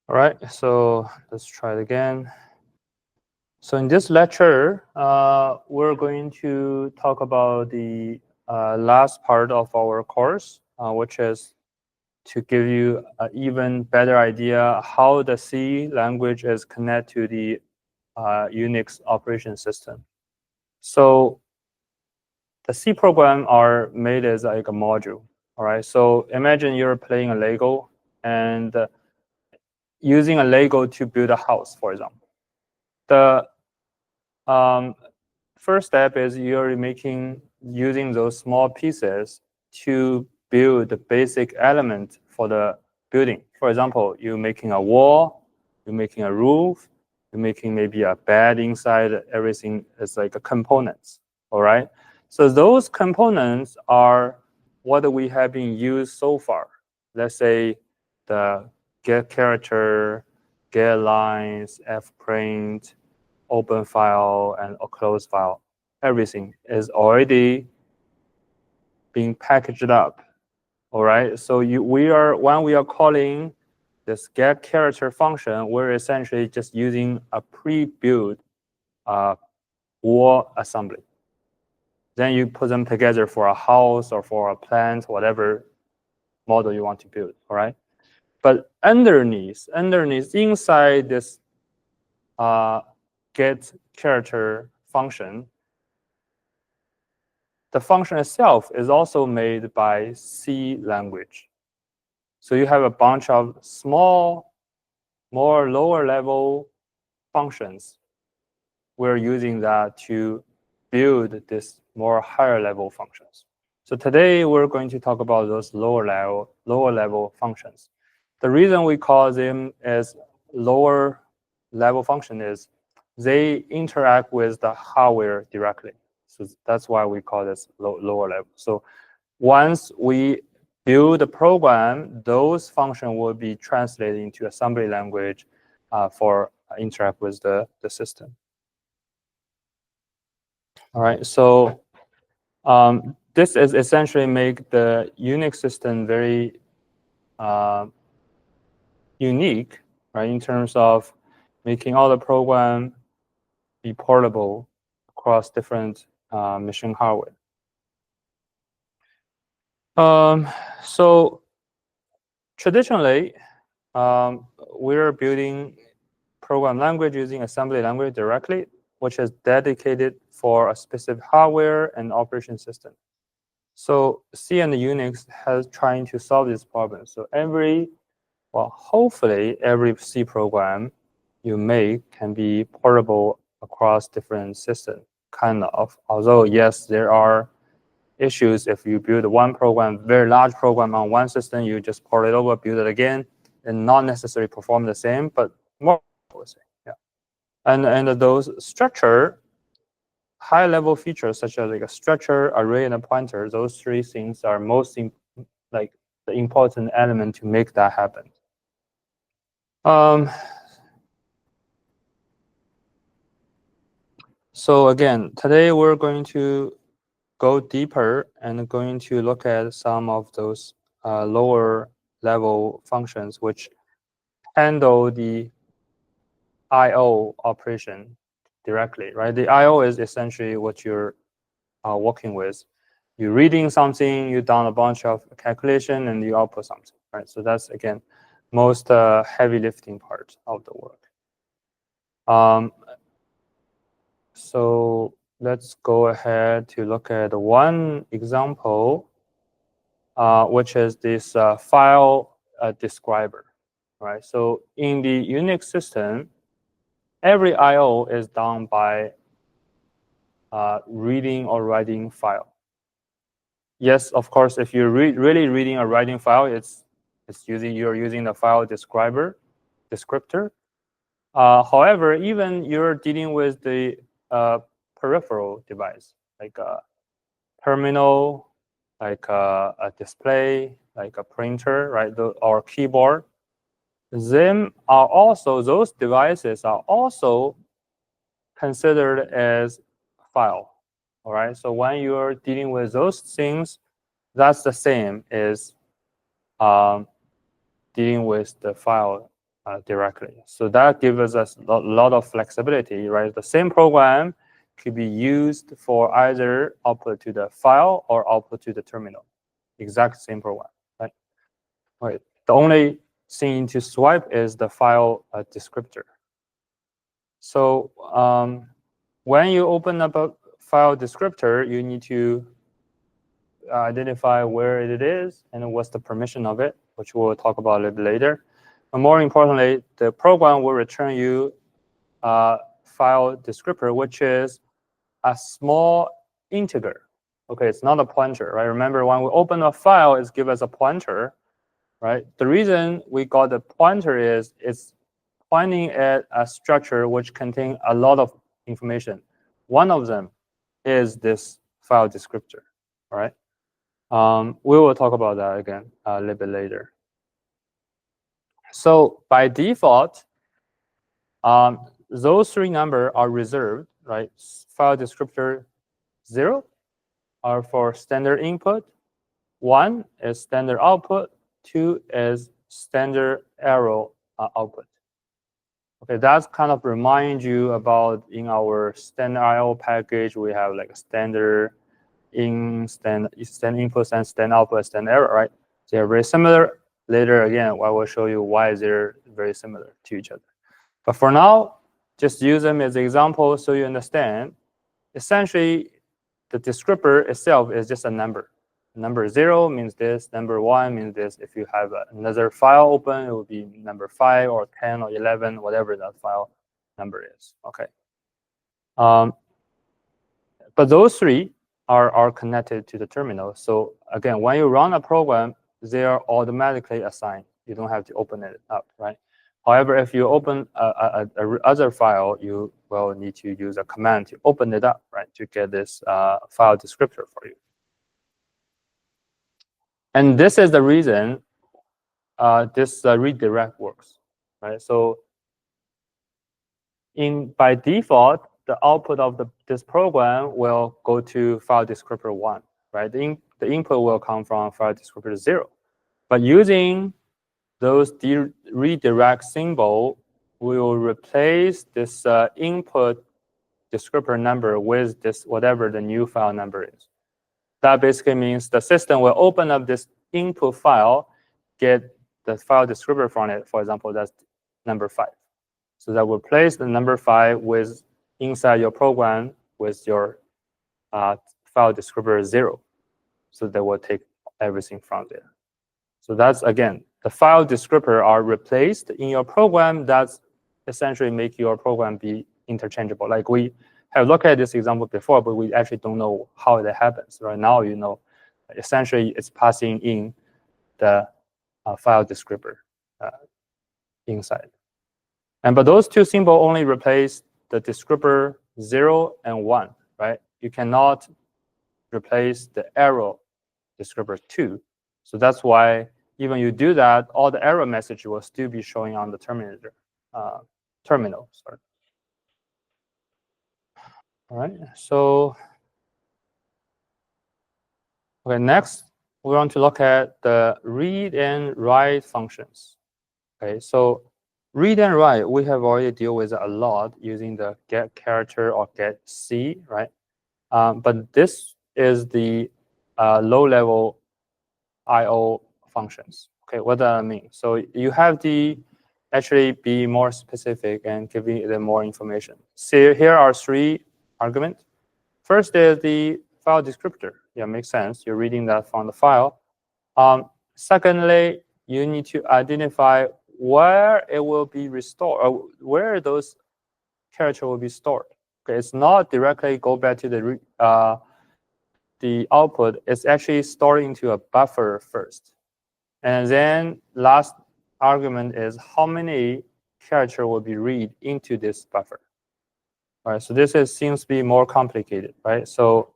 All right, so let's try it again. So in this lecture, we're going to talk about the last part of our course, which is to give you an even better idea how the C language is connected to the Unix operation system. So the C program are made as like a module. All right, so imagine you're playing a Lego and using a Lego to build a house, for example. The first step is you're using those small pieces to build the basic element for the building. For example, you're making a wall, you're making a roof, you're making maybe a bed inside. Everything is like a components. All right. So those components are what we have been used so far. Let's say the get character, get lines, fprint, open file, and a close file. Everything is already being packaged up. All right. So when we are calling this get character function, we're essentially just using a pre-built wall assembly. Then you put them together for a house or for a plant, whatever model you want to build. All right. But underneath inside this get character function, the function itself is also made by C language. So you have a bunch of small, more lower level functions. We're using that to build this more higher level functions. So today we're going to talk about those lower level functions. The reason we call them as lower level function is they interact with the hardware directly. So that's why we call this lower level. So once we build the program, those functions will be translated into assembly language for interact with the system. All right, so this is essentially make the Unix system very unique, right, in terms of making all the program be portable across different machine hardware. So traditionally, we're building program language using assembly language directly, which is dedicated for a specific hardware and operation system. So C and Unix has trying to solve this problem. So hopefully every C program you make can be portable across different systems, kind of. Although yes, there are issues if you build one program, very large program on one system, you just port it over, build it again, and not necessarily perform the same, but more, I would say, yeah. And those structure, high-level features such as like a structure, array, and a pointer, those three things are like the important element to make that happen. So again, today we're going to go deeper and going to look at some of those lower level functions which handle the I/O operation directly, right? The I/O is essentially what you're working with. You're reading something, you done a bunch of calculation, and you output something, right? So that's, again, most heavy lifting part of the work. So let's go ahead to look at one example, which is this file describer, right? So in the Unix system, every I/O is done by reading or writing file. Yes, of course, if you're really reading or writing file, you're using the file descriptor. However, even you're dealing with the peripheral device, like a terminal, like a display, like a printer, right? Or keyboard. Those devices are also considered as file. All right. So when you're dealing with those things, that's the same as dealing with the file directly. So that gives us a lot of flexibility, right? The same program could be used for either output to the file or output to the terminal. Exact same program, right? Right. The only thing to swipe is the file descriptor. So when you open up a file descriptor, you need to identify where it is and what's the permission of it, which we'll talk about a little bit later. But more importantly, the program will return you a file descriptor, which is a small integer. Okay, it's not a pointer, right? Remember, when we open a file, it's give us a pointer, right? The reason we got the pointer is it's pointing at a structure which contains a lot of information. One of them is this file descriptor, all right? We will talk about that again a little bit later. So by default, those three numbers are reserved, right? File descriptor 0 are for standard input, 1 is standard output, 2 is standard arrow output. Okay, that's kind of remind you about in our standard IO package, we have like a standard stand input and stand output, stand error, right? They're very similar. Later, again, I will show you why they're very similar to each other. But for now, just use them as examples so you understand. Essentially, the descriptor itself is just a number. Number 0 means this, number 1 means this. If you have another file open, it will be number 5 or 10 or 11, whatever that file number is. Okay. But those three are connected to the terminal. So again, when you run a program, they are automatically assigned. You don't have to open it up, right? However, if you open a other file, you will need to use a command to open it up, right, to get this file descriptor for you. And this is the reason this redirect works, right? So by default, the output of this program will go to file descriptor 1, right? The input will come from file descriptor 0. But using those redirect symbol, we will replace this input descriptor number with this whatever the new file number is. That basically means the system will open up this input file, get the file descriptor from it. For example, that's number 5. So that will place the number 5 with inside your program with your file descriptor 0. So that will take everything from there. So that's, again, the file descriptor are replaced in your program. That's essentially make your program be interchangeable. Like we have looked at this example before, but we actually don't know how that happens. Right now, you know, essentially it's passing in the file descriptor inside. But those two symbols only replace the descriptor 0 and 1, right? You cannot replace the arrow descriptor 2. So that's why even you do that, all the error message will still be showing on the terminal. Sorry. All right. So okay, next we want to look at the read and write functions. Okay, so read and write we have already dealt with a lot using the get character or get C, right? But this is the low-level I/O functions. Okay, what does that mean? So you have to actually be more specific and giving them more information. See, here are 3 arguments. First is the file descriptor. Yeah, makes sense. You're reading that from the file. Secondly, you need to identify where it will be restored, or where those characters will be stored. Okay, it's not directly go back to the output. It's actually stored into a buffer first. And then last argument is how many characters will be read into this buffer. All right, so this seems to be more complicated, right? So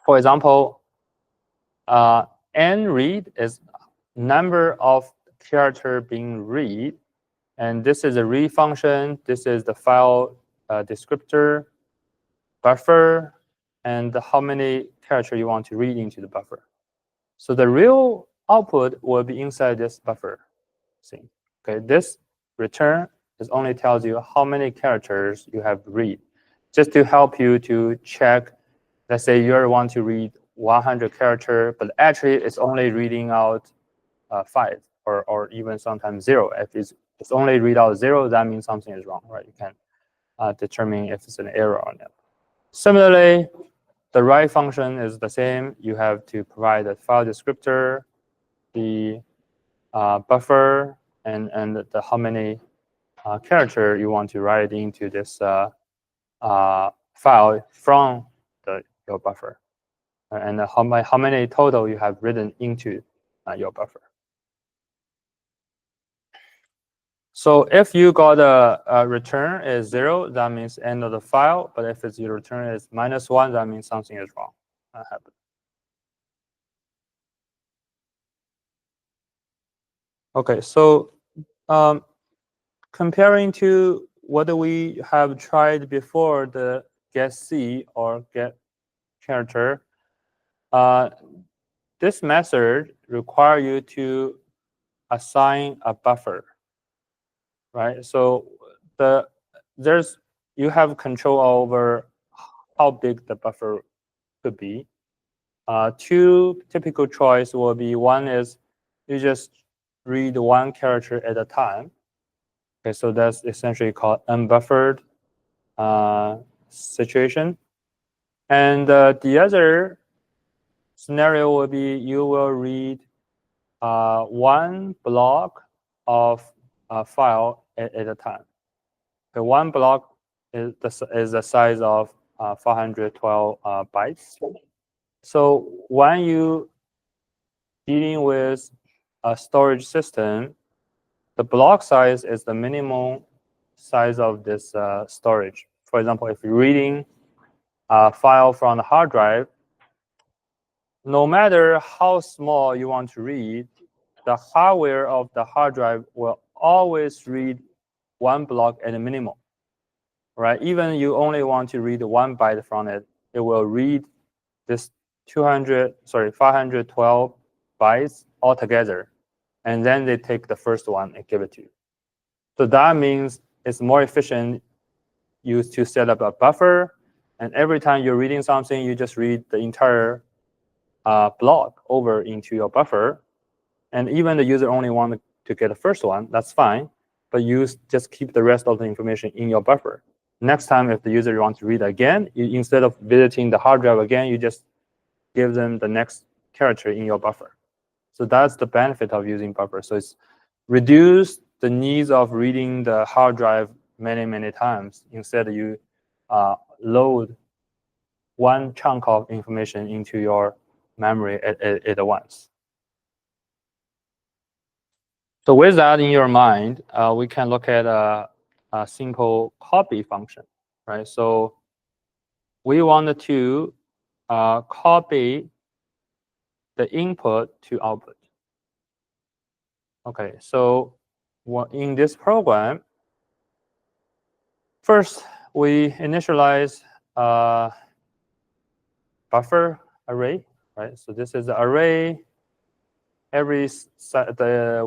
for example, n read is number of character being read, and this is a read function. This is the file descriptor, buffer, and how many characters you want to read into the buffer. So the real output will be inside this buffer thing. Okay, this return is only tells you how many characters you have read, just to help you to check. Let's say you want to read 100 character, but actually it's only reading out 5 or even sometimes 0. If it's only read out 0, that means something is wrong, right? You can determine if it's an error or not. Similarly, the write function is the same. You have to provide a file descriptor, the buffer, and the how many character you want to write into this file from your buffer, and how many total you have written into your buffer. So if you got a return is 0, that means end of the file. But if your return is -1, that means something is wrong. Happened. Okay, so comparing to what we have tried before, the getC or getCharacter, this method requires you to assign a buffer, right? So you have control over how big the buffer could be. Two typical choice will be, one is you just read one character at a time. Okay, so that's essentially called unbuffered situation. And the other scenario will be you will read one block of a file at a time. Okay, one block is the size of 412 bytes. So when you dealing with a storage system, the block size is the minimum size of this storage. For example, if you're reading a file from the hard drive, no matter how small you want to read, the hardware of the hard drive will always read one block at a minimum, right? Even you only want to read 1 byte from it, it will read this 512 bytes altogether, and then they take the first one and give it to you. So that means it's more efficient used to set up a buffer, and every time you're reading something, you just read the entire block over into your buffer. And even the user only wanted to get the first one, that's fine, but you just keep the rest of the information in your buffer. Next time, if the user wants to read again, instead of visiting the hard drive again, you just give them the next character in your buffer. So that's the benefit of using buffer. So it's reduce the needs of reading the hard drive many times. Instead, you load one chunk of information into your memory at once. So with that in your mind, we can look at a simple copy function, right? So we wanted to copy the input to output. Okay, so in this program, first we initialize a buffer array, right? So this is the array,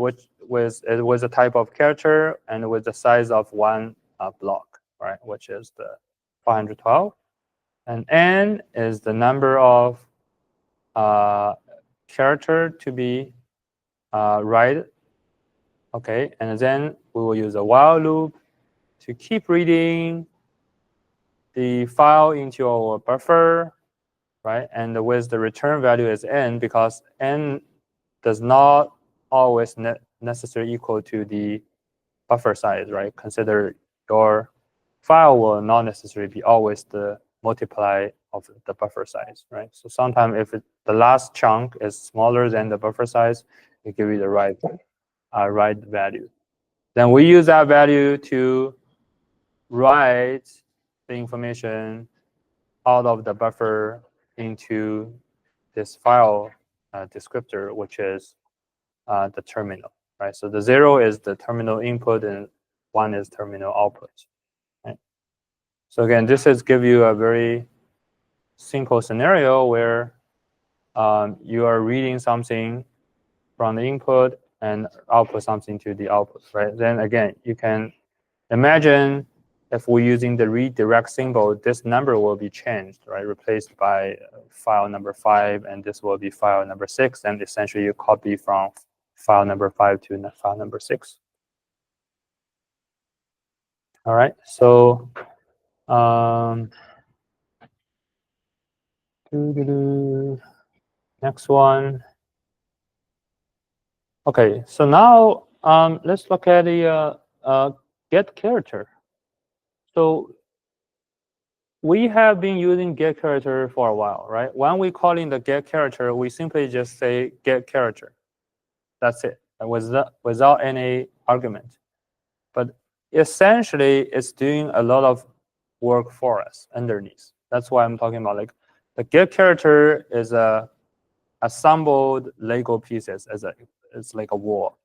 which with a type of character and with the size of one block, right? Which is the 412, and n is the number of character to be read. Okay, and then we will use a while loop to keep reading the file into our buffer, right? And with the return value as n, because n does not always necessarily equal to the buffer size, right? Consider your file will not necessarily be always the multiply of the buffer size, right? So sometimes if the last chunk is smaller than the buffer size, it give you the right value. Then we use that value to write the information out of the buffer into this file descriptor, which is the terminal, right? So the 0 is the terminal input and 1 is terminal output. Right? So again, this is give you a very simple scenario where you are reading something from the input, and output something to the output, right? Then again, you can imagine if we're using the redirect symbol, this number will be changed, right? Replaced by file number 5, and this will be file number 6, and essentially you copy from file number 5 to file number 6. All right, so next one. Okay, so now let's look at the get character. So we have been using get character for a while, right? When we call in the get character, we simply just say get character. That's it, without any argument. But essentially, it's doing a lot of work for us underneath. That's why I'm talking about, like, the get character is a assembled Lego pieces it's like a wall,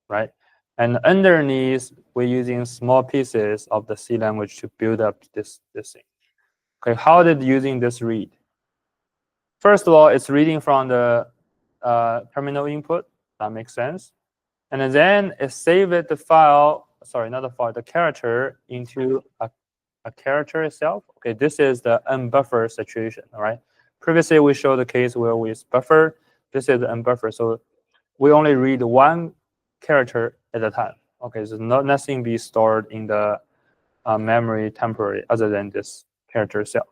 right? And underneath, we're using small pieces of the C language to build up this thing. Okay, how did using this read? First of all, it's reading from the terminal input. That makes sense. And then it saved the file, sorry, not the file, the character into a character itself. Okay, this is the unbuffer situation, all right? Previously, we showed the case where we buffer. This is the unbuffer. So we only read one character at a time. Okay, so nothing be stored in the memory temporary other than this character itself.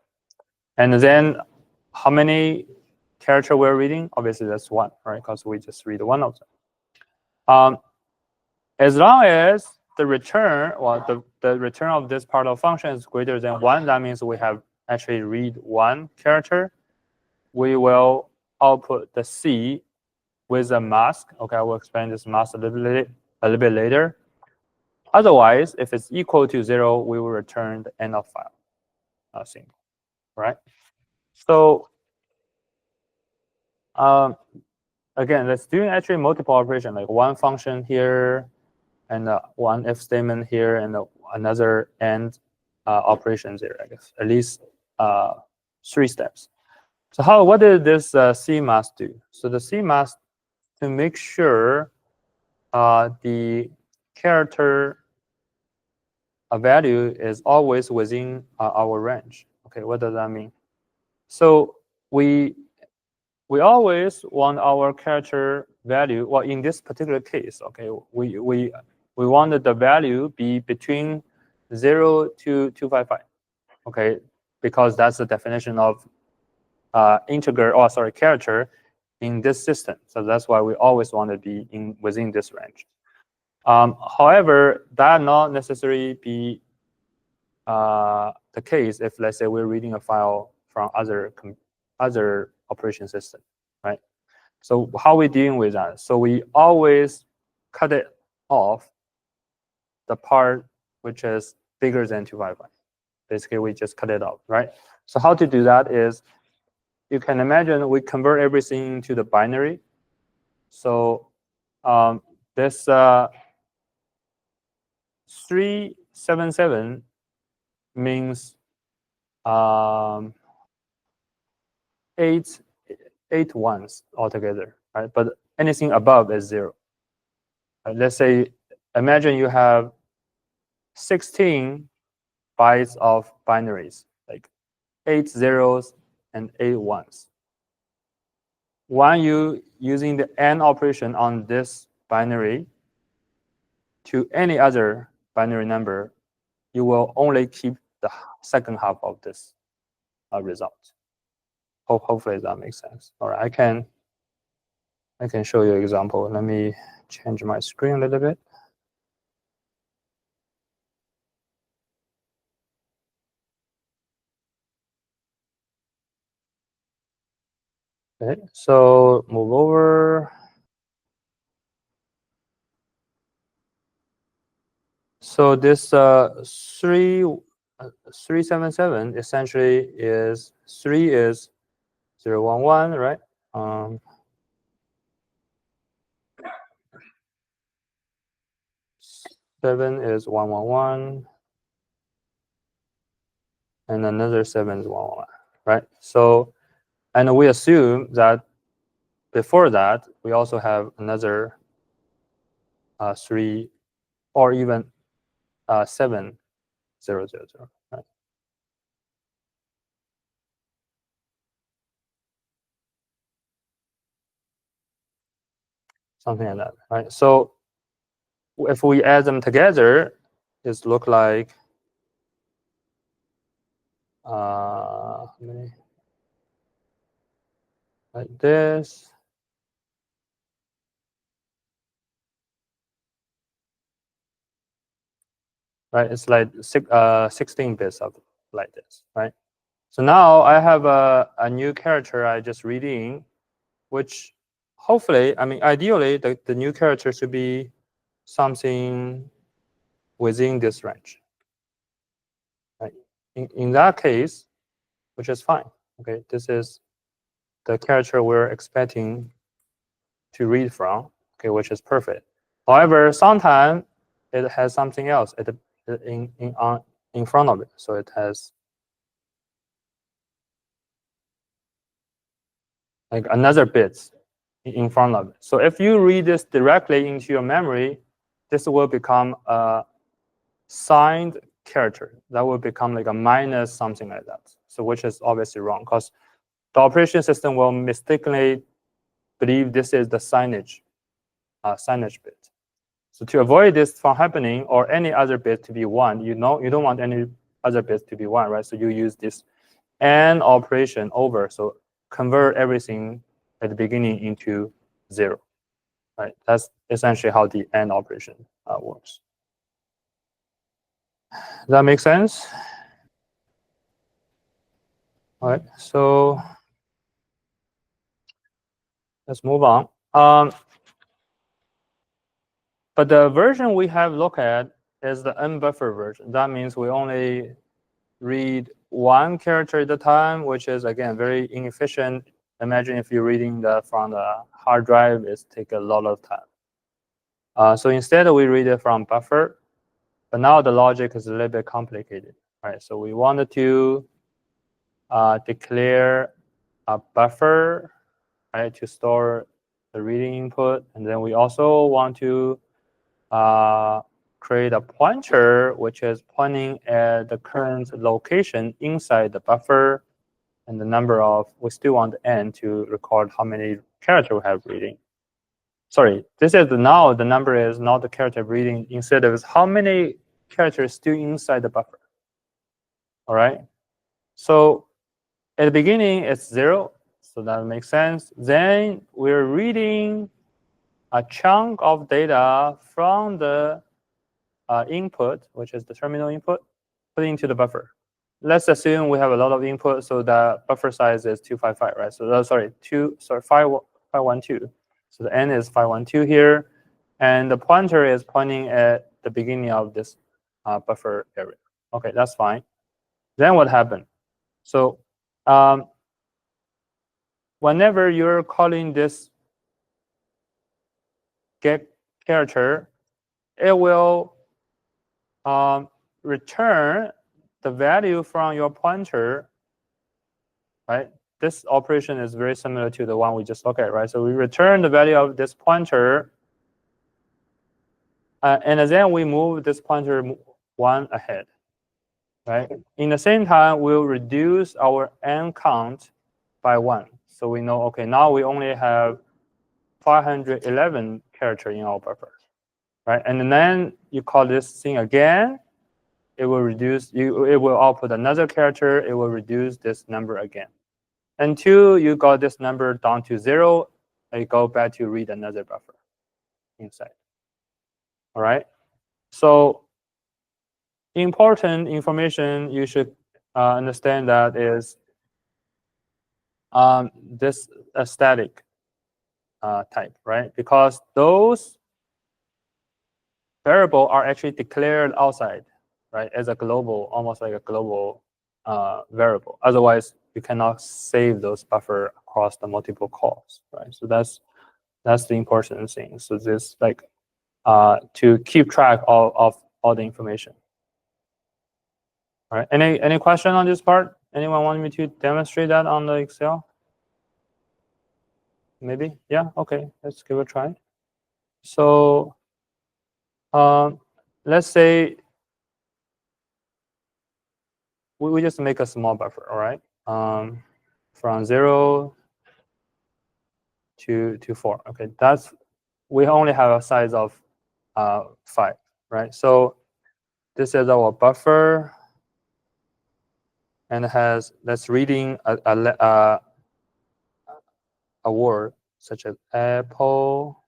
And then how many character we're reading? Obviously, that's one, right? Because we just read one of them. As long as the return, well, the return of this part of function is greater than 1, that means we have actually read one character. We will output the C with a mask. Okay, I will explain this mask a little bit later. Otherwise, if it's equal to 0, we will return the end of file. Simple, right? So again, let's do actually multiple operation, like one function here, and one if statement here, and another AND operations here, I guess, at least 3 steps. So what did this CMAS do? So the CMAS, to make sure the character value is always within our range. Okay, what does that mean? So we always want our character value, well, in this particular case, okay, we wanted the value be between 0 to 255, okay, because that's the definition of character in this system. So that's why we always want to be within this range. However, that not necessarily be the case if, let's say, we're reading a file from other operation system, right? So how we dealing with that? So we always cut it off the part which is bigger than 255. Basically, we just cut it off, right? So how to do that is, you can imagine we convert everything to the binary. So this 377 means 8 ones altogether, right? But anything above is 0. Let's say, imagine you have 16 bytes of binaries, like 8 zeros and 8 ones. When you using the AND operation on this binary to any other binary number, you will only keep the second half of this result. Hopefully that makes sense. All right, I can show you an example. Let me change my screen a little bit. Okay, so move over. So this 377 essentially is 3 is 011, right? 7 is 111, and another 7 is 111, right? So, and we assume that before that we also have another 3 or even 7 0 0 0. Right? Something like that, right? So if we add them together, it look like how many? Like this. Right, it's like 16 bits of like this, right? So now I have a new character I just reading, which hopefully, I mean, ideally, the new character should be something within this range. Right? In that case, which is fine. Okay, this is the character we're expecting to read from. Okay, which is perfect. However, sometimes it has something else in front of it. So it has like another bit in front of it. So if you read this directly into your memory, this will become a signed character. That will become like a minus something like that. So which is obviously wrong because the operation system will mistakenly believe this is the signage bit. So to avoid this from happening or any other bit to be 1, you don't want any other bits to be 1, right? So you use this AND operation over. So convert everything at the beginning into 0. Right? That's essentially how the AND operation works. Does that make sense? All right. So let's move on. But the version we have looked at is the unbuffered version. That means we only read 1 character at a time, which is again very inefficient. Imagine if you're reading that from the hard drive, it takes a lot of time. So instead, we read it from buffer. But now the logic is a little bit complicated, right? So we wanted to declare a buffer, right, to store the reading input, and then we also want to create a pointer, which is pointing at the current location inside the buffer, and the number of we still want the n to record how many characters we have reading. Sorry, this is now the number is not the character reading. Instead of how many characters still inside the buffer. All right. So at the beginning, it's 0. So that makes sense. Then we're reading a chunk of data from the input, which is the terminal input, put into the buffer. Let's assume we have a lot of input, so the buffer size is 255, right? So sorry, 512. So the n is 512 here, and the pointer is pointing at the beginning of this buffer area. Okay, that's fine. Then what happened? So whenever you're calling this get character, it will return the value from your pointer, right? This operation is very similar to the one we just looked at, right? So we return the value of this pointer, and then we move this pointer 1 ahead, right? In the same time, we'll reduce our n count by 1. So we know, okay, now we only have 511 characters in our buffer, right? And then you call this thing again, it will reduce, it will output another character, it will reduce this number again. Until you got this number down to 0, you go back to read another buffer inside. All right. So important information you should understand that is this static type, right? Because those variables are actually declared outside, right, as a global, almost like a global variable. Otherwise, you cannot save those buffer across the multiple calls, right? So that's the important thing. So this like to keep track of all the information. All right. Any question on this part? Anyone want me to demonstrate that on the Excel? Maybe. Yeah. Okay. Let's give it a try. So let's say we just make a small buffer, all right? From 0 to 4. Okay, that's we only have a size of 5, right? So this is our buffer, and it has that's reading a word such as apple.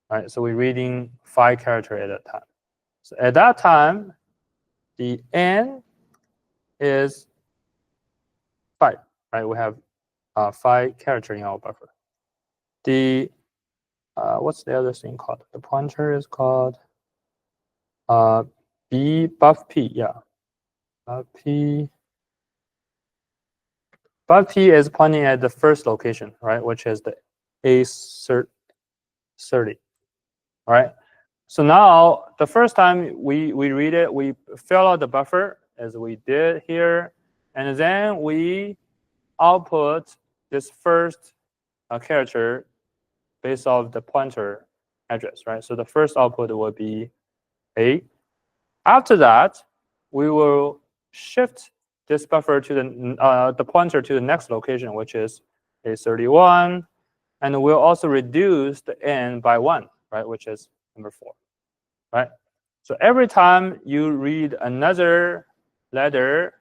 Right, so we're reading 5 characters at a time. So at that time, the n is 5. Right, we have 5 characters in our buffer. The what's the other thing called? The pointer is called buff p. Yeah, buff p. Buff p is pointing at the first location, right, which is the A30. All right. So now the first time we read it, we fill out the buffer as we did here, and then we output this first character based off the pointer address, right? So the first output will be A. After that, we will shift this buffer to the pointer to the next location, which is A31, and we'll also reduce the n by 1, right, which is number 4. Right? So every time you read another letter,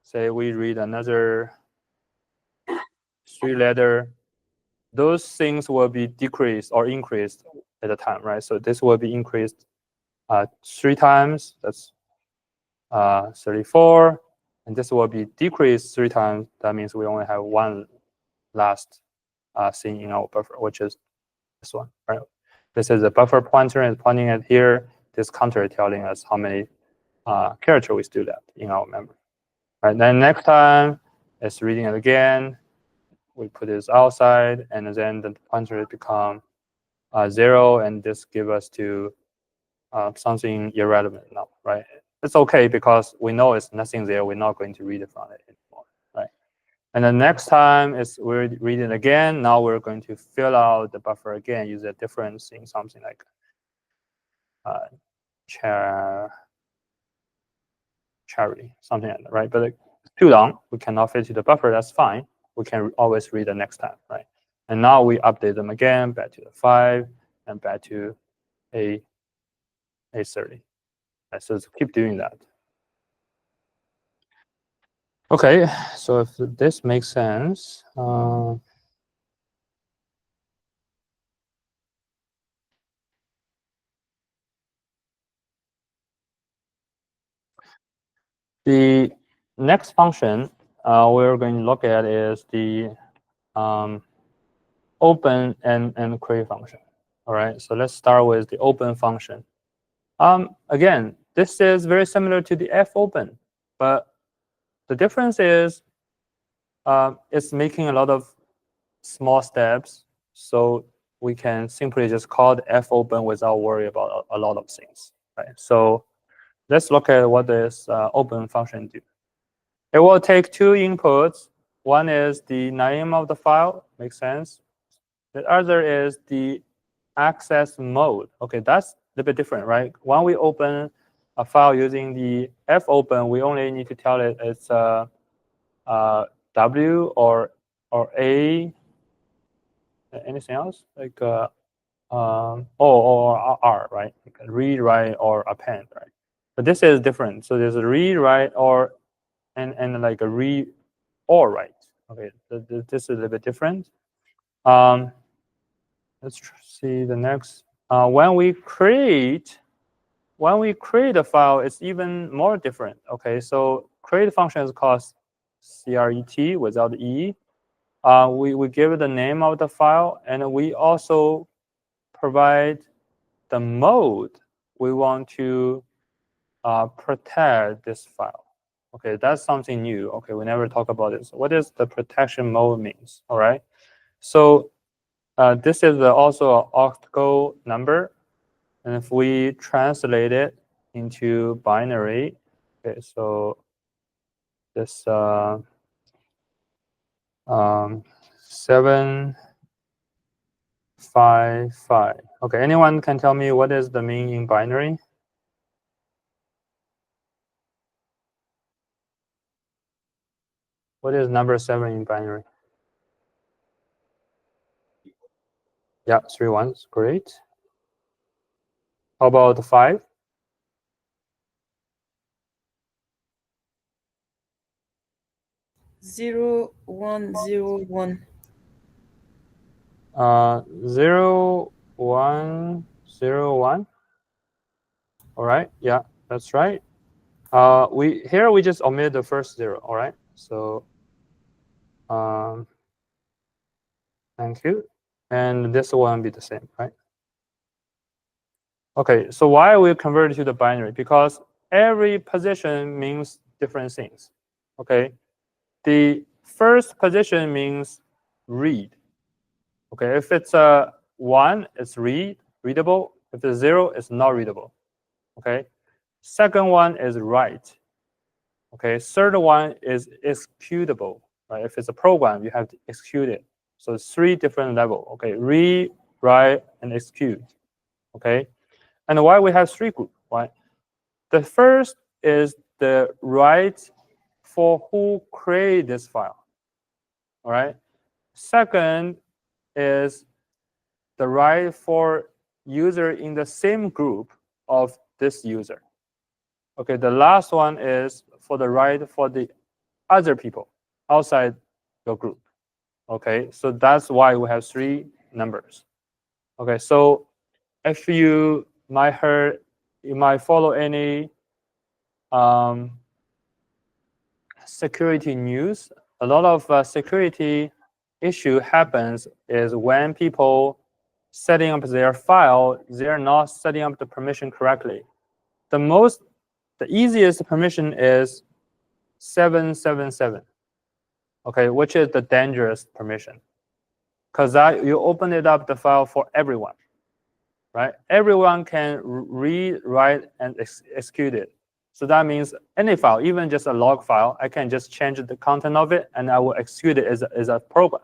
say we read another 3 letter, those things will be decreased or increased at a time, right? So this will be increased 3 times, that's 34, and this will be decreased 3 times. That means we only have 1 last thing in our buffer, which is this one, right? This is a buffer pointer and pointing at here. This counter telling us how many character we still left in our memory. Right, then next time it's reading it again. We put this outside, and then the pointer become 0, and this give us to something irrelevant now, right? It's okay because we know it's nothing there. We're not going to read it from it anymore, right? And the next time we're reading again. Now we're going to fill out the buffer again, use a different thing, something like cherry, something like that, right? But it's too long. We cannot fit to the buffer. That's fine. We can always read the next time, right? And now we update them again, back to the 5 and back to A30. Right, so keep doing that. Okay, so if this makes sense, the next function we're going to look at is the open and query function. All right, so let's start with the open function. Again, this is very similar to the fopen, but the difference is it's making a lot of small steps, so we can simply just call the fopen without worry about a lot of things. Right? So let's look at what this open function do. It will take 2 inputs. One is the name of the file, makes sense. The other is the access mode. Okay, that's a little bit different, right? When we open a file using the fopen, we only need to tell it it's W or A. Anything else like O or R, right? Like read, write, or append, right? But this is different. So there's a read, write, or and like a read or write. Okay, this is a little bit different. Let's see the next. When we create a file, it's even more different. Okay, so create function is called CRET without E. We give it the name of the file, and we also provide the mode we want to protect this file. Okay, that's something new. Okay, we never talk about this. What is the protection mode means? All right, so this is also an octal number, and if we translate it into binary, okay, so this 7 5, 5. Okay, anyone can tell me what is the mean in binary? What is number 7 in binary? Yeah, 3 ones. Great. How about 5? 0, 1, 0, 1. 0, 1, 0, 1. All right. Yeah, that's right. We just omit the first 0. All right. So thank you. And this one will be the same, right? Okay. So why we convert it to the binary? Because every position means different things. Okay. The first position means read. Okay. If it's a 1, it's readable. If it's 0, it's not readable. Okay. Second one is write. Okay. Third one is executable. Right. If it's a program, you have to execute it. So it's 3 different levels. Okay. Read, write, and execute. Okay. And why we have 3 groups? Right. The first is the write for who create this file. All right. Second is the write for user in the same group of this user. Okay, the last one is for the write for the other people outside your group. Okay, so that's why we have 3 numbers. Okay, so if you might follow any security news. A lot of security issue happens is when people setting up their file, they're not setting up the permission correctly. The easiest permission is 777. Okay, which is the dangerous permission, because you open it up the file for everyone, right? Everyone can read, write, and execute it. So that means any file, even just a log file, I can just change the content of it, and I will execute it as a program.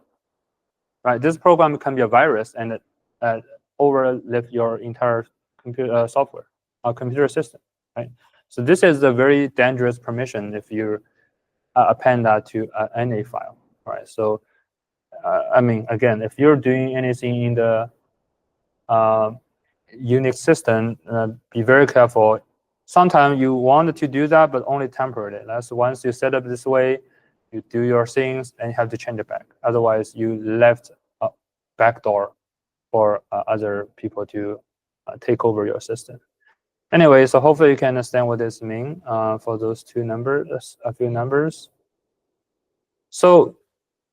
Right? This program can be a virus and overlive your entire computer software or computer system. Right? So this is a very dangerous permission if you append that to any file. Right? So I mean, again, if you're doing anything in the Unix system, be very careful. Sometimes you want to do that, but only temporarily. That's once you set up this way, you do your things, and you have to change it back. Otherwise, you left a backdoor for other people to take over your system. Anyway, so hopefully you can understand what this means for those 2 numbers, a few numbers. So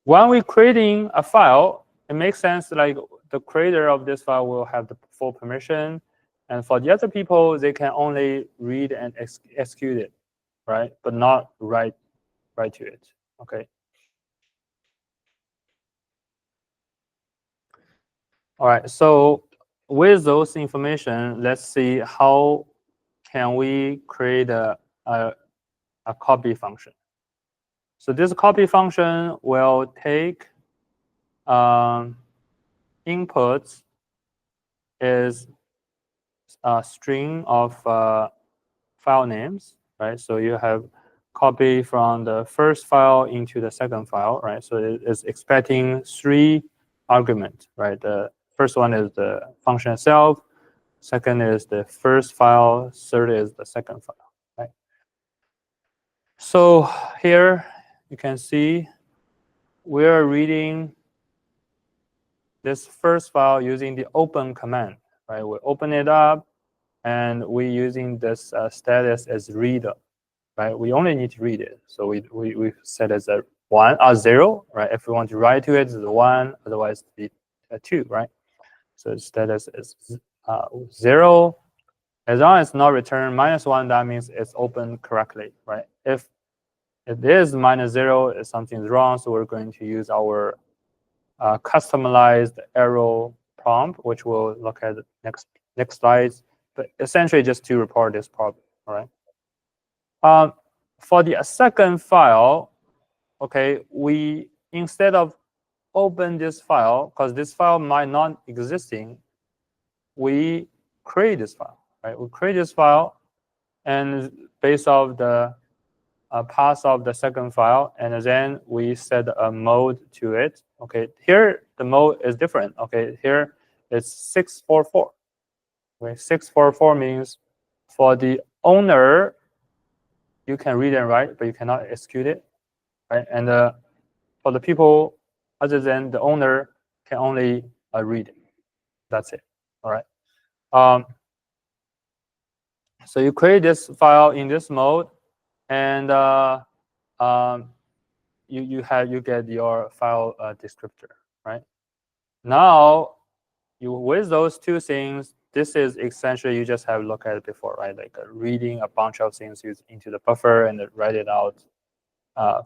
when we're creating a file, it makes sense like the creator of this file will have the full permission. And for the other people, they can only read and execute it, right? But not write to it, okay? All right, so with those information, let's see how can we create a copy function. So this copy function will take inputs is a string of file names, right? So you have copy from the first file into the second file, right? So it is expecting 3 arguments, right? The first one is the function itself, second is the first file, third is the second file, right? So here you can see we're reading this first file using the open command, right? We open it up and we're using this status as reader, right? We only need to read it. So we set as a 1 or 0, right? If we want to write to it, it's 1, otherwise it's a 2, right? So status is 0. As long as it's not returned -1, that means it's open correctly, right? If it is -0, something's wrong, so we're going to use our customized arrow prompt, which we'll look at next slides. But essentially, just to report this problem, all right? For the second file, okay, we instead of open this file, because this file might not existing, we create this file, right? We create this file, and based off the path of the second file, and then we set a mode to it. Okay, here the mode is different. Okay, here it's 644. Okay, 644 means for the owner, you can read and write, but you cannot execute it, right? And for the people other than the owner, can only read it. That's it. All right. So you create this file in this mode, and you get your file descriptor, right? Now, with those two things, this is essentially you just have looked at it before, right? Like reading a bunch of things into the buffer and then write it out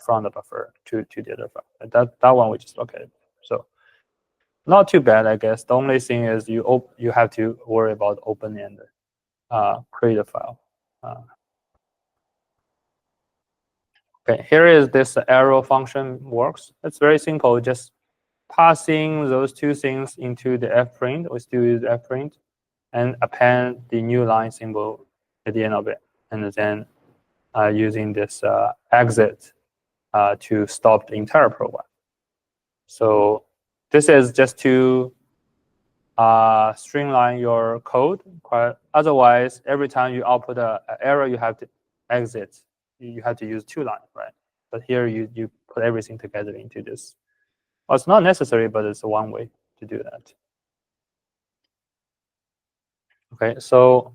from the buffer to the other file. That one we just look at it. So not too bad, I guess. The only thing is you have to worry about open and create a file. Okay, here is this arrow function works. It's very simple, just passing those two things into the fprint. We still use fprint, and append the new line symbol at the end of it, and then using this exit to stop the entire program. So this is just to streamline your code. Otherwise, every time you output an error, you have to exit. You have to use two lines, right? But here you put everything together into this. Well, it's not necessary, but it's one way to do that. Okay, so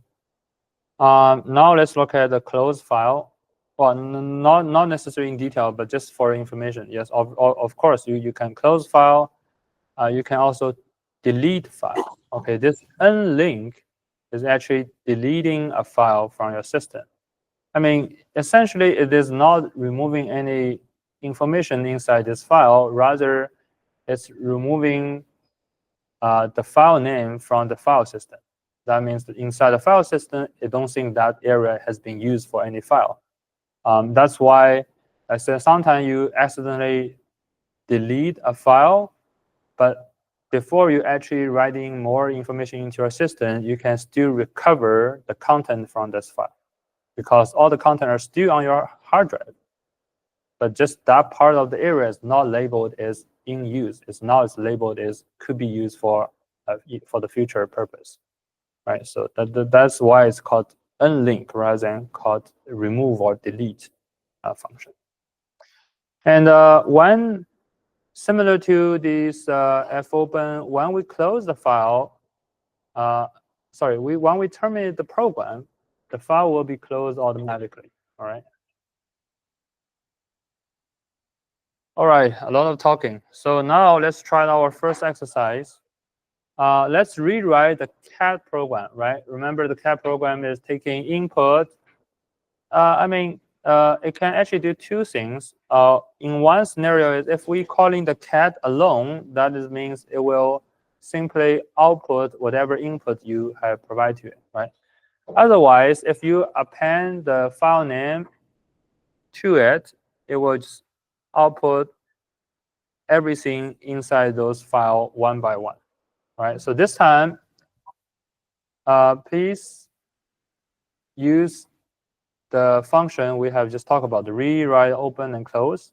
now let's look at the close file. Well, not necessarily in detail, but just for information. Yes, of course, you can close file. You can also delete file. Okay, this unlink is actually deleting a file from your system. I mean, essentially, it is not removing any information inside this file. Rather, it's removing the file name from the file system. That means that inside the file system, it don't think that area has been used for any file. That's why I said sometimes you accidentally delete a file, but before you actually writing more information into your system, you can still recover the content from this file, because all the content are still on your hard drive. But just that part of the area is not labeled as in use. It's not labeled as could be used for the future purpose, right? So that's why it's called unlink rather than called remove or delete function. And when similar to this fopen, when we close the file, when we terminate the program, the file will be closed automatically. All right. All right, a lot of talking. So now let's try our first exercise. Let's rewrite the cat program, right? Remember, the cat program is taking input. It can actually do two things. In one scenario, is if we calling the cat alone, that means it will simply output whatever input you have provided to it, right? Otherwise, if you append the file name to it, it will just output everything inside those files one by one, right? So this time, please use the function we have just talked about, the read, write, open, and close.